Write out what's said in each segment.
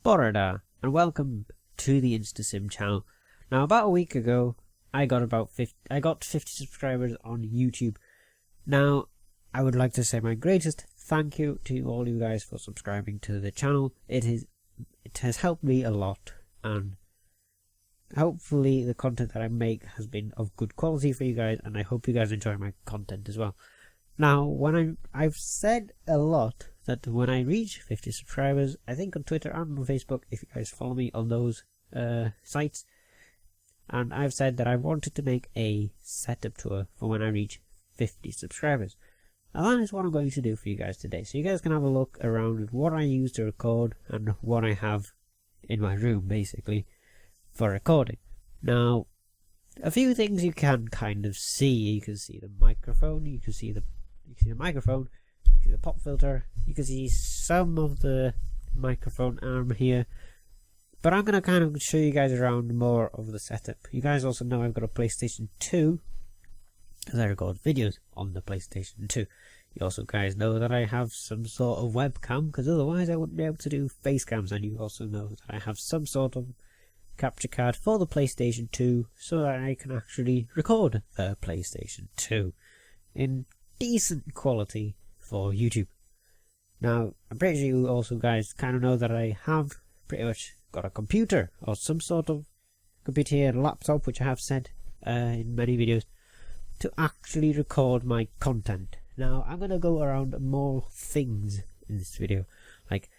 Borada, and welcome to the InstaSim channel. Now, about a week ago, I got 50 subscribers on YouTube. Now, I would like to say my greatest thank you to all you guys for subscribing to the channel. It has helped me a lot, and hopefully the content that I make has been of good quality for you guys, and I hope you guys enjoy my content as well. Now, I've said a lot that when I reach 50 subscribers, I think on Twitter and on Facebook, if you guys follow me on those sites, and I've said that I wanted to make a setup tour for when I reach 50 subscribers. And that is what I'm going to do for you guys today. So you guys can have a look around at what I use to record and what I have in my room, basically, for recording. Now, a few things you can kind of see. You can see the microphone, you can see the microphone, you can see the pop filter, you can see some of the microphone arm here. But I'm going to kind of show you guys around more of the setup. You guys also know I've got a PlayStation 2, as I record videos on the PlayStation 2. You also guys know that I have some sort of webcam, because otherwise I wouldn't be able to do face cams. And you also know that I have some sort of capture card for the PlayStation 2, so that I can actually record the PlayStation 2 in decent quality for YouTube. Now, I'm pretty sure you also guys kind of know that I have pretty much got a computer, or some sort of computer here, a laptop, which I have said in many videos, to actually record my content. Now, I'm going to go around more things in this video, like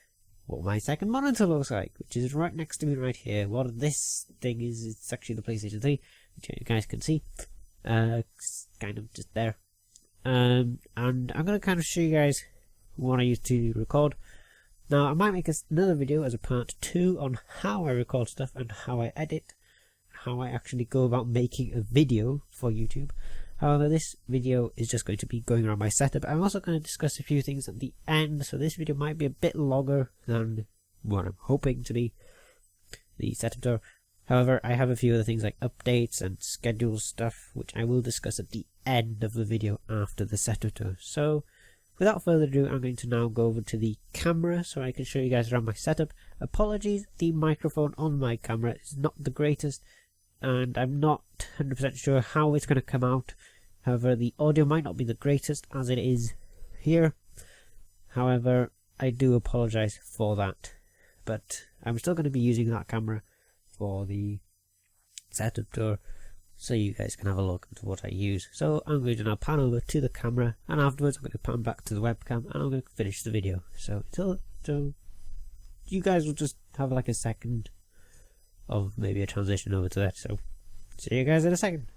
what my second monitor looks like, which is right next to me right here. What this thing is, it's actually the PlayStation 3, which you guys can see. It's kind of just there. And I'm going to kind of show you guys what I use to record. Now, I might make another video as a part 2 on how I record stuff and how I edit, how I actually go about making a video for YouTube. However, this video is just going to be going around my setup. I'm also going to discuss a few things at the end, so this video might be a bit longer than what I'm hoping to be, the setup tour. However, I have a few other things like updates and schedule stuff, which I will discuss at the end of the video after the setup tour. So, without further ado, I'm going to now go over to the camera so I can show you guys around my setup. Apologies, the microphone on my camera is not the greatest, and I'm not 100% sure how it's going to come out. However, the audio might not be the greatest as it is here. However, I do apologise for that. But I'm still going to be using that camera for the setup tour, so you guys can have a look at what I use. So I'm going to now pan over to the camera, and afterwards I'm going to pan back to the webcam, and I'm going to finish the video. So you guys will just have like a second of maybe a transition over to that. So see you guys in a second.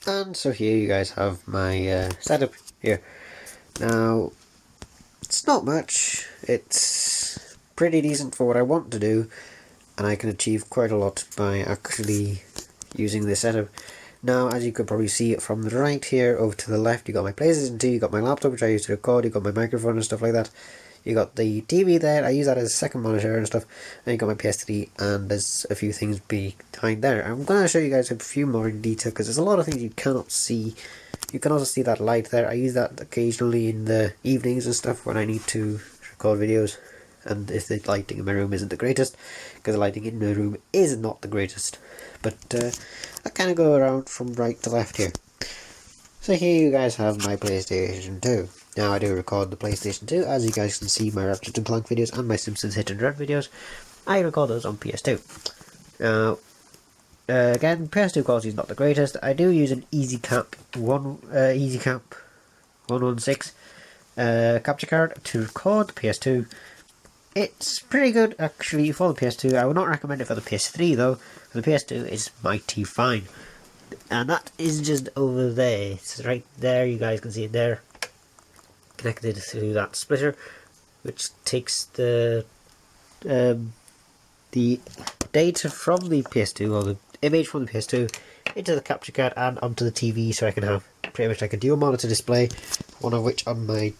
And so here you guys have my setup here. Now, it's not much. It's pretty decent for what I want to do, and I can achieve quite a lot by actually using this setup. Now, as you could probably see it from the right here, over to the left, you got my PlayStation 2, you got my laptop, which I use to record, you got my microphone and stuff like that. You got the TV there, I use that as a second monitor and stuff, and you got my PS3, and there's a few things behind there. I'm going to show you guys a few more in detail, because there's a lot of things you cannot see. You can also see that light there. I use that occasionally in the evenings and stuff when I need to record videos, and if the lighting in my room isn't the greatest, because the lighting in my room is not the greatest. But I kind of go around from right to left here. So here you guys have my PlayStation 2. Now, I do record the PlayStation 2, as you guys can see my Ratchet & Clank videos and my Simpsons Hit and Run videos. I record those on PS2. Now, again, PS2 quality is not the greatest. I do use an EzCap 116 capture card to record the PS2. It's pretty good, actually, for the PS2. I would not recommend it for the PS3, though. For the PS2, it's mighty fine. And that is just over there. It's right there, you guys can see it there. Connected to that splitter, which takes the data from the PS2, or the image from the PS2, into the capture card and onto the TV, so I can have pretty much like a dual monitor display, one of which on my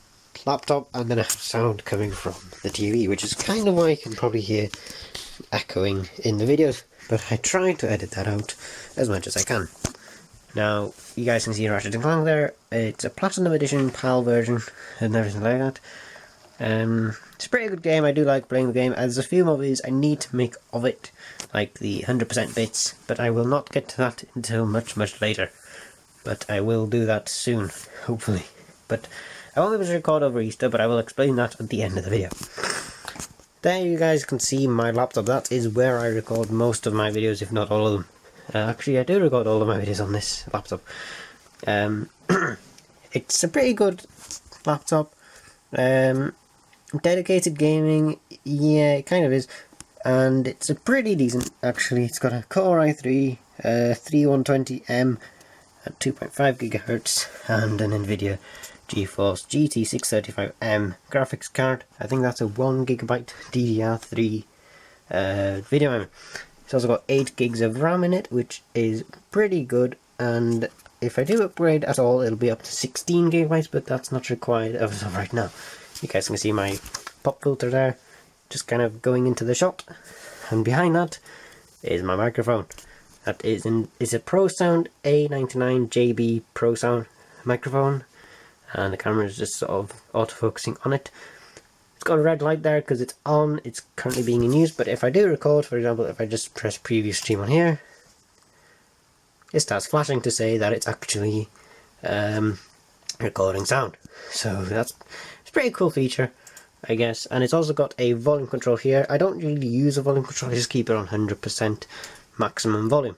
laptop, and then I have sound coming from the TV, which is kind of why you can probably hear echoing in the videos, but I try to edit that out as much as I can. Now, you guys can see Ratchet & Clank there. It's a Platinum Edition PAL version and everything like that. It's a pretty good game. I do like playing the game. There's a few more videos I need to make of it, like the 100% bits, but I will not get to that until much later. But I will do that soon, hopefully. But I won't be able to record over Easter, but I will explain that at the end of the video. There you guys can see my laptop. That is where I record most of my videos, if not all of them. Actually, I do record all of my videos on this laptop. It's a pretty good laptop. Dedicated gaming, yeah, it kind of is. And it's a pretty decent, actually. It's got a Core i3 3120M at 2.5 GHz and an Nvidia GeForce GT635M graphics card. I think that's a 1GB DDR3 video memory. It's also got 8 gigs of RAM in it, which is pretty good, and if I do upgrade at all, it'll be up to 16 GB, but that's not required as of right now. You guys can see my pop filter there, just kind of going into the shot, and behind that is my microphone. That is a ProSound A99JB ProSound microphone, and the camera is just sort of auto-focusing on it. It's got a red light there because it's on, it's currently being in use, but if I do record, for example, if I just press previous stream on here, it starts flashing to say that it's actually recording sound. So it's a pretty cool feature, I guess. And it's also got a volume control here. I don't really use a volume control, I just keep it on 100% maximum volume.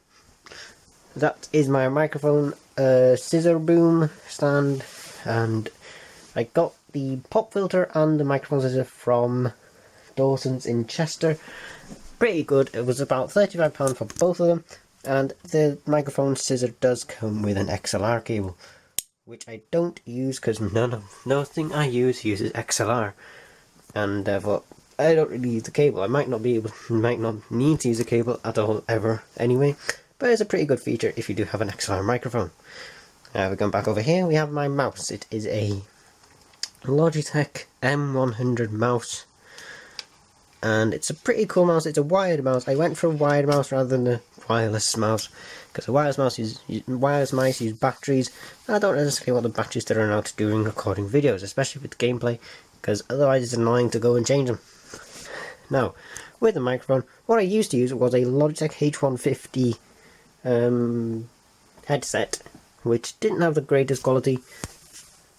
That is my microphone scissor boom stand, and I got the pop filter and the microphone scissor from Dawson's in Chester. Pretty good. It was about £35 for both of them, and the microphone scissor does come with an XLR cable, which I don't use because nothing I use uses XLR, and therefore I don't really use the cable. I might not need to use a cable at all ever anyway, but it's a pretty good feature if you do have an XLR microphone. We're going back over here. We have my mouse. It is a Logitech M100 mouse, and it's a pretty cool mouse. It's a wired mouse. I went for a wired mouse rather than a wireless mouse, because a wireless mice use batteries, and I don't necessarily want the batteries to run out during recording videos, especially with gameplay, because otherwise it's annoying to go and change them. Now, with the microphone, what I used to use was a Logitech H150 headset, which didn't have the greatest quality,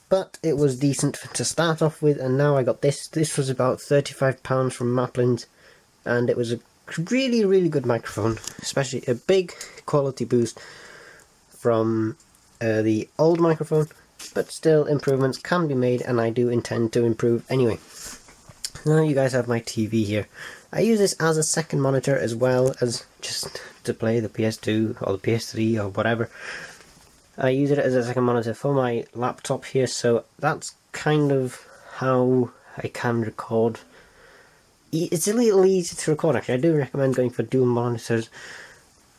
but it was decent to start off with, and now I got this. This was about £35 from MacLeoad, and it was a really good microphone, especially a big quality boost from the old microphone, but still improvements can be made, and I do intend to improve anyway. Now you guys have my TV here. I use this as a second monitor as well as just to play the PS2 or the PS3 or whatever. I use it as a second monitor for my laptop here, so that's kind of how I can record. It's a little easier to record actually. I do recommend going for dual monitors,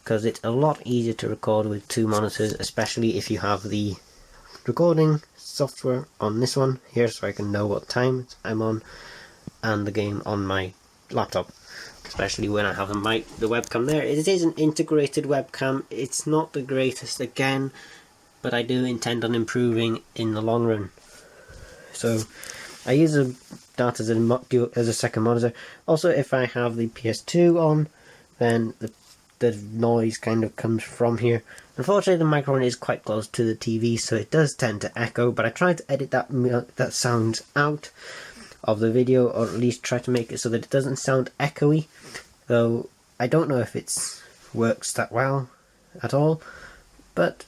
because it's a lot easier to record with two monitors, especially if you have the recording software on this one here, so I can know what time I'm on, and the game on my laptop, especially when I have the webcam there. It is an integrated webcam. It's not the greatest again, but I do intend on improving in the long run. So I use that as a second monitor. Also, if I have the PS2 on, then the noise kind of comes from here. Unfortunately, the microphone is quite close to the TV, so it does tend to echo, but I try to edit that sound out of the video, or at least try to make it so that it doesn't sound echoey, though I don't know if it works that well at all, but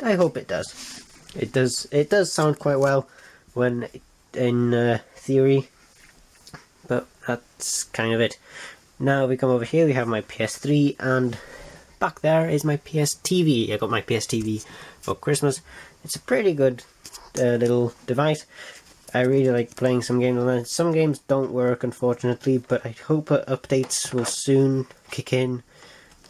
I hope it does. It does sound quite well when in theory, but that's kind of it. Now we come over here, we have my PS3, and back there is my PS TV. I got my PS TV for Christmas. It's a pretty good little device. I really like playing some games on it. Some games don't work, unfortunately, but I hope updates will soon kick in,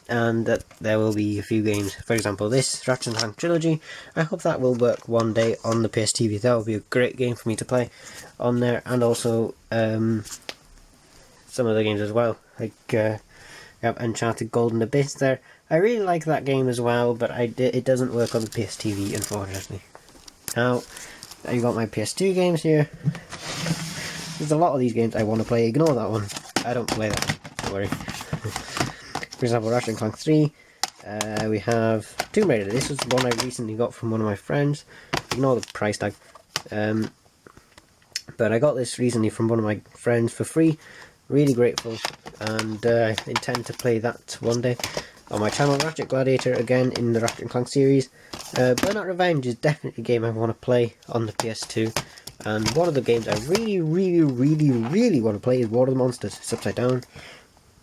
and that there will be a few games. For example, this Ratchet & Clank Trilogy. I hope that will work one day on the PS TV. That will be a great game for me to play on there, and also some other games as well, like we have Uncharted Golden Abyss there. I really like that game as well, but it doesn't work on the PS TV, unfortunately. Now, I've got my PS2 games here. There's a lot of these games I want to play. Ignore that one. I don't play that. Don't worry. For example, Ratchet and Clank 3. We have Tomb Raider. This was one I recently got from one of my friends. Ignore the price tag. But I got this recently from one of my friends for free. Really grateful. And I intend to play that one day on my channel. Ratchet Gladiator again in the Ratchet and Clank series. Burnout Revenge is definitely a game I want to play on the PS2. And one of the games I really want to play is War of the Monsters. It's upside down.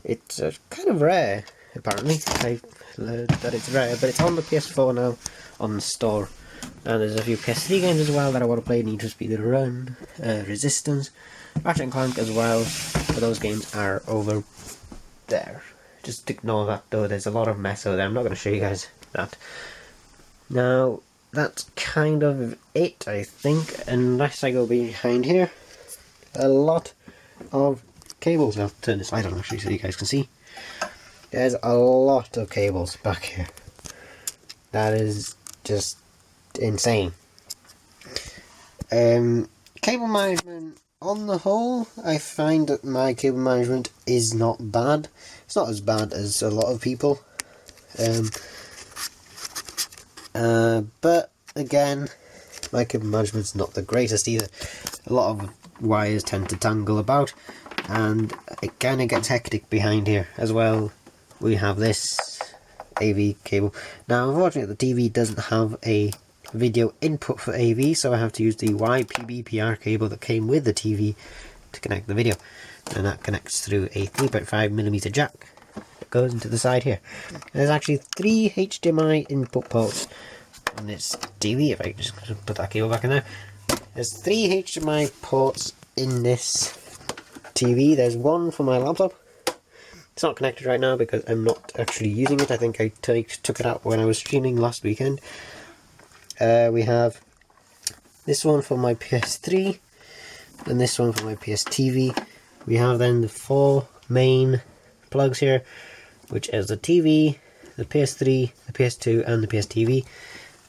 It's kind of rare, apparently. I learned that it's rare, but it's on the PS4 now, on the store. And there's a few PS3 games as well that I want to play. Need for Speed Run, Resistance, Ratchet and Clank as well. But those games are over there. Just ignore that though, there's a lot of mess over there. I'm not going to show you guys that. Now, that's kind of it, I think, unless I go behind here. A lot of cables. I'll turn this light on actually so you guys can see. There's a lot of cables back here. That is just insane. Cable management, on the whole, I find that my cable management is not bad. It's not as bad as a lot of people. But again, my cable management's not the greatest either. A lot of wires tend to tangle about, and it kind of gets hectic behind here as well. We have this AV cable. Now, unfortunately, the TV doesn't have a video input for AV, so I have to use the YPBPR cable that came with the TV to connect the video, and that connects through a 3.5mm jack that goes into the side here. There's actually 3 HDMI input ports on this TV. If I just put that cable back in there, there's 3 HDMI ports in this TV. There's one for my laptop. It's not connected right now because I'm not actually using it. I think I took it out when I was streaming last weekend. We have this one for my PS3 and this one for my PS TV. We have then the 4 main plugs here, which is the TV, the PS3, the PS2 and the PS TV.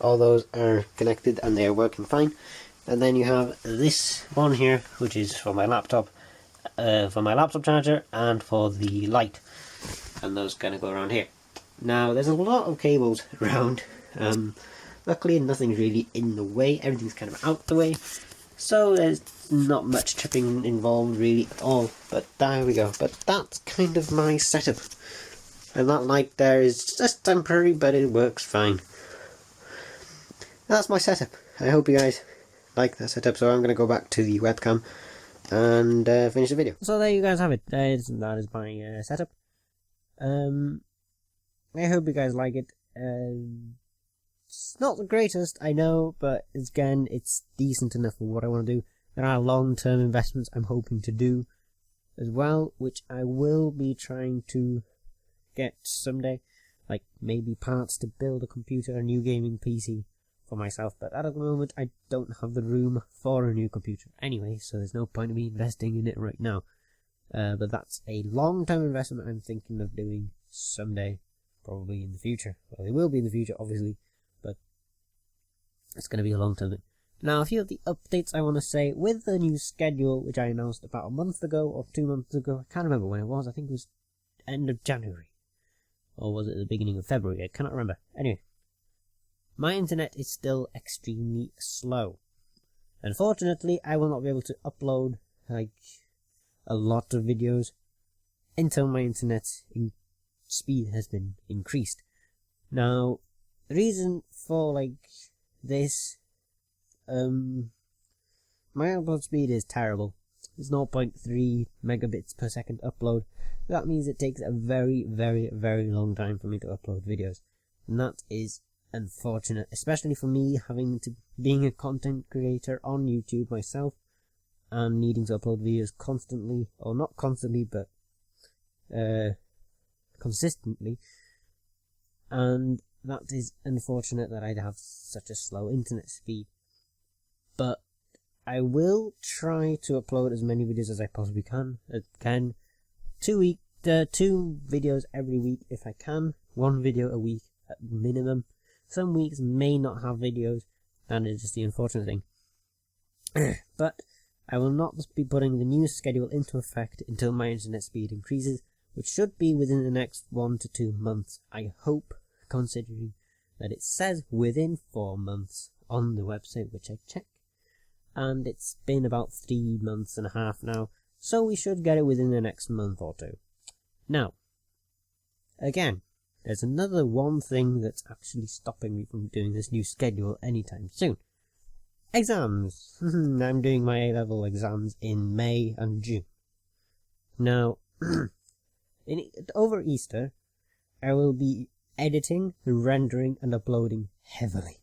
All those are connected and they are working fine. And then you have this one here, which is for my laptop charger and for the Lite, and those kind of go around here. Now there's a lot of cables around. Luckily nothing's really in the way, everything's kind of out the way, so there's not much tripping involved really at all. But there we go. But that's kind of my setup, and that light there is just temporary, but it works fine. That's my setup. I hope you guys like that setup, so I'm going to go back to the webcam and finish the video. So there you guys have it. That is my setup. I hope you guys like it. It's not the greatest, I know, but again, it's decent enough for what I want to do. There are long-term investments I'm hoping to do as well, which I will be trying to get someday, like maybe parts to build a computer, a new gaming PC for myself, but at the moment I don't have the room for a new computer anyway, so there's no point in me investing in it right now. But that's a long-term investment I'm thinking of doing someday, probably in the future. Well, it will be in the future, obviously, but it's going to be a long-term thing. Now, a few of the updates I want to say with the new schedule, which I announced about a month ago or 2 months ago. I can't remember when it was. I think it was end of January, or was it the beginning of February? I cannot remember. Anyway, my internet is still extremely slow. Unfortunately, I will not be able to upload like a lot of videos until my internet speed has been increased. Now, the reason for like this, my upload speed is terrible. It's 0.3 megabits per second upload. That means it takes a very long time for me to upload videos, and that is unfortunate, especially for me being a content creator on YouTube myself and needing to upload videos constantly, or not constantly but consistently, and that is unfortunate that I'd have such a slow internet speed. But I will try to upload as many videos as I possibly can. 2 videos every week if I can, 1 video a week at minimum. Some weeks may not have videos, and it's just the unfortunate thing. But I will not be putting the new schedule into effect until my internet speed increases, which should be within the next 1 to 2 months, I hope, considering that it says within 4 months on the website, which I check, and it's been about 3 months and a half now, so we should get it within the next month or two. Now, again, there's another one thing that's actually stopping me from doing this new schedule anytime soon. Exams. I'm doing my A-level exams in May and June. Now, over Easter, I will be editing, rendering, and uploading heavily,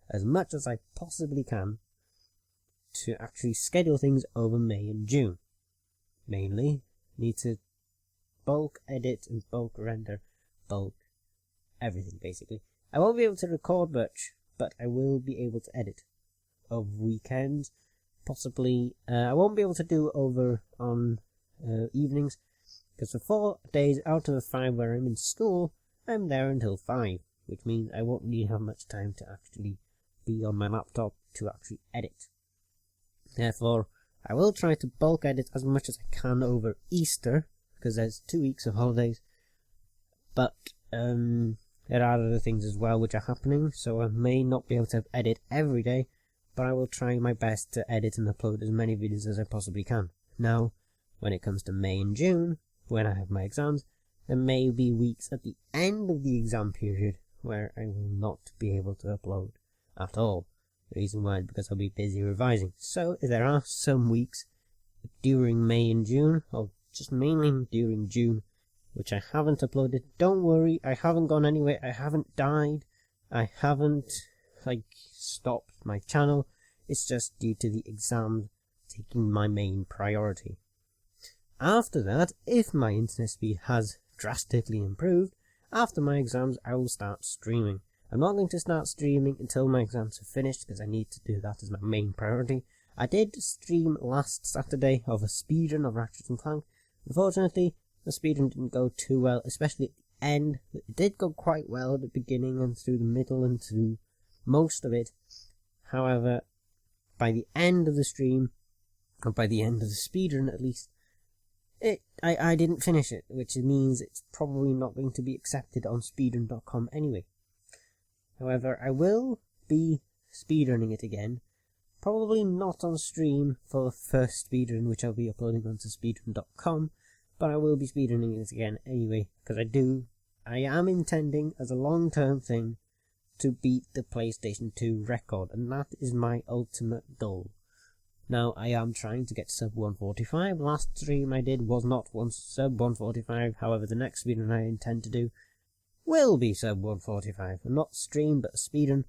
as much as I possibly can, to actually schedule things over May and June. Mainly, need to bulk edit and bulk render, bulk everything basically. I won't be able to record much, but I will be able to edit over weekends, possibly. I won't be able to do over on evenings, because for 4 days out of the 5 where I'm in school, I'm there until 5, which means I won't really have much time to actually be on my laptop to actually edit. Therefore, I will try to bulk edit as much as I can over Easter, because there's 2 weeks of holidays, but there are other things as well which are happening, so I may not be able to edit every day, but I will try my best to edit and upload as many videos as I possibly can. Now, when it comes to May and June, when I have my exams, there may be weeks at the end of the exam period where I will not be able to upload at all. The reason why is because I'll be busy revising. So there are some weeks during May and June, or just mainly during June, which I haven't uploaded. Don't worry, I haven't gone anywhere, I haven't died, I haven't stopped my channel. It's just due to the exams taking my main priority. After that, if my internet speed has drastically improved, after my exams I will start streaming. I'm not going to start streaming until my exams are finished, because I need to do that as my main priority. I did stream last Saturday of a speedrun of Ratchet & Clank. Unfortunately, the speedrun didn't go too well, especially at the end. It did go quite well at the beginning and through the middle and through most of it. However, by the end of the stream, or by the end of the speedrun at least, I didn't finish it, which means it's probably not going to be accepted on speedrun.com anyway. However, I will be speedrunning it again, probably not on stream for the first speedrun, which I'll be uploading onto speedrun.com, but I will be speedrunning it again anyway, because I am intending as a long-term thing to beat the PlayStation 2 record, and that is my ultimate goal. Now, I am trying to get sub 145. Last stream I did was not sub 145, however the next speedrun I intend to do will be sub 145. Not stream, but a speedrun.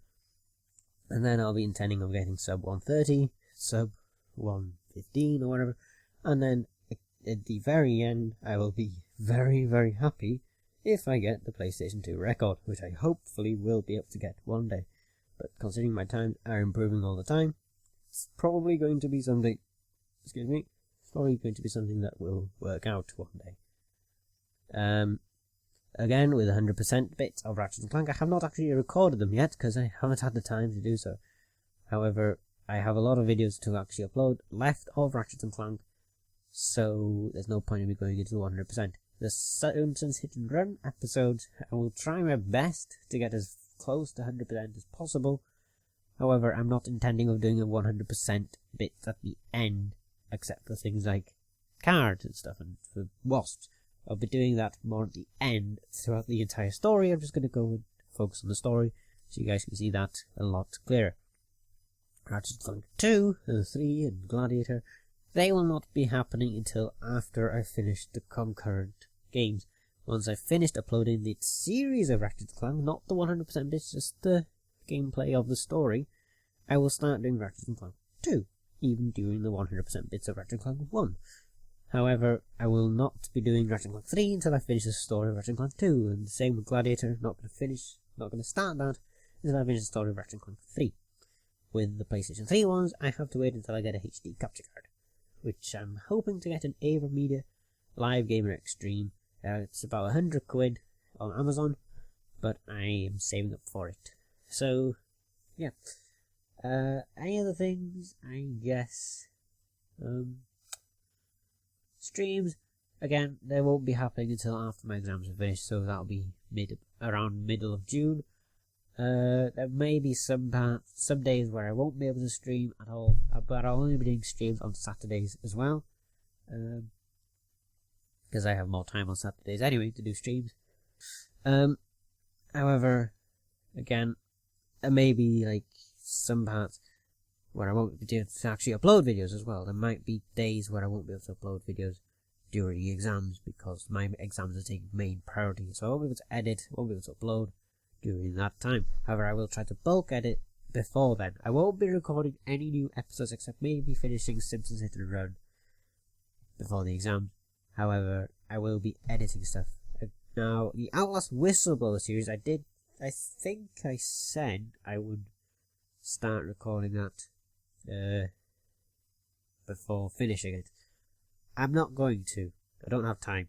And then I'll be intending on getting sub 130, sub 115 or whatever, and then at the very end I will be very, very happy if I get the PlayStation 2 record, which I hopefully will be able to get one day. But considering my times are improving all the time, it's probably going to be something, that will work out one day. Again, with 100% bits of Ratchet & Clank, I have not actually recorded them yet, because I haven't had the time to do so. However, I have a lot of videos to actually upload left of Ratchet & Clank, so there's no point in me going into 100%. The Simpsons Hit and Run episodes, I will try my best to get as close to 100% as possible. However, I'm not intending of doing a 100% bit at the end, except for things like cards and stuff, and for wasps. I'll be doing that more at the end throughout the entire story. I'm just going to go and focus on the story, so you guys can see that a lot clearer. Ratchet & Clank 2, and 3, and Gladiator, they will not be happening until after I finish the concurrent games. Once I've finished uploading the series of Ratchet & Clank, not the 100% bits, just the gameplay of the story, I will start doing Ratchet & Clank 2, even during the 100% bits of Ratchet & Clank 1. However, I will not be doing Ratchet & Clank 3 until I finish the story of Ratchet & Clank 2, and the same with Gladiator, not going to start that until I finish the story of Ratchet & Clank 3. With the PlayStation 3 ones, I have to wait until I get a HD capture card, which I'm hoping to get an AverMedia Live Gamer Extreme. It's about £100 on Amazon, but I am saving up for it. So, yeah. Any other things? I guess Streams, again, they won't be happening until after my exams are finished, so that'll be around middle of June. There may be some days where I won't be able to stream at all, but I'll only be doing streams on Saturdays as well, because I have more time on Saturdays anyway to do streams. However, again, there may be like some parts where I won't be able to actually upload videos as well. There might be days where I won't be able to upload videos during the exams because my exams are taking main priority, so I won't be able to edit, won't be able to upload during that time. However, I will try to bulk edit before then. I won't be recording any new episodes except maybe finishing Simpsons Hit and Run before the exam. However, I will be editing stuff. Now, the Outlast Whistleblower series, I think I said I would start recording that before finishing it. I'm not going to. I don't have time.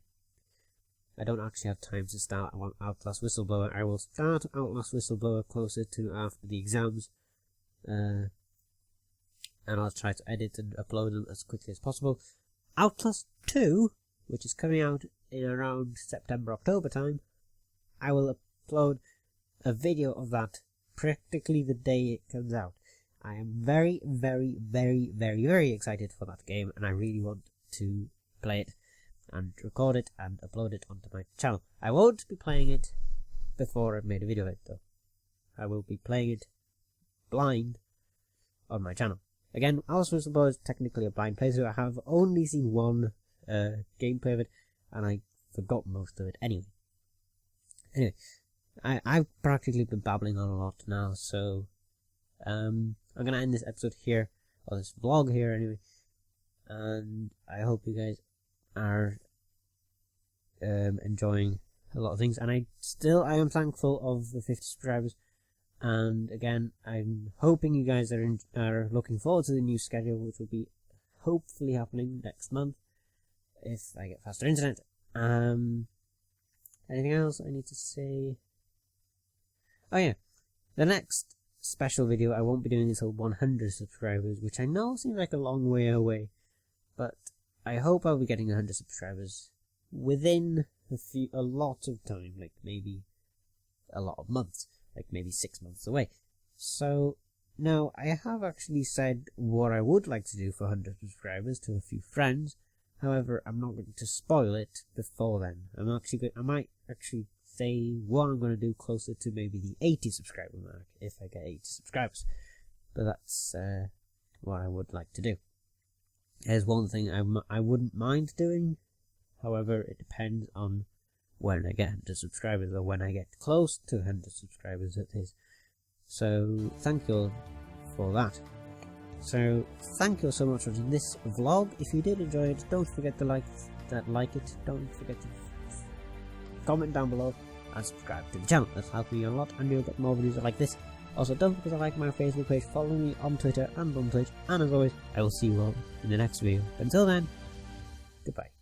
I don't actually have time to start Outlast Whistleblower. I will start Outlast Whistleblower closer to after the exams, and I'll try to edit and upload them as quickly as possible. Outlast 2, which is coming out in around September-October time, I will upload a video of that practically the day it comes out. I am very, very, very, very, very excited for that game, and I really want to play it and record it and upload it onto my channel. I won't be playing it before I've made a video of it though. I will be playing it blind on my channel. Again, Outlast Whistleblower is technically a blind playthrough. I have only seen one gameplay of it, and I forgot most of it anyway. I've practically been babbling on a lot now, so I'm gonna end this episode here, or this vlog here anyway, and I hope you guys are enjoying a lot of things, and I am thankful of the 50 subscribers, and again, I'm hoping you guys are looking forward to the new schedule, which will be hopefully happening next month, if I get faster internet. Anything else I need to say? Oh yeah, the next special video I won't be doing until 100 subscribers, which I know seems like a long way away, but I hope I'll be getting 100 subscribers within a lot of time, like maybe a lot of months, like maybe 6 months away. So now I have actually said what I would like to do for 100 subscribers to a few friends. However, I'm not going to spoil it before then. I might actually say what I'm going to do closer to maybe the 80 subscriber mark, if I get 80 subscribers. But that's what I would like to do. There's one thing I wouldn't mind doing. However, it depends on when I get 100 subscribers, or when I get close to 100 subscribers, it is. So, thank you all for that. So, thank you so much for watching this vlog. If you did enjoy it, don't forget to like it. Don't forget to comment down below and subscribe to the channel. That's helping me a lot, and you'll get more videos like this. Also, don't forget to like my Facebook page, follow me on Twitter and on Twitch, and as always, I will see you all in the next video. Until then, goodbye.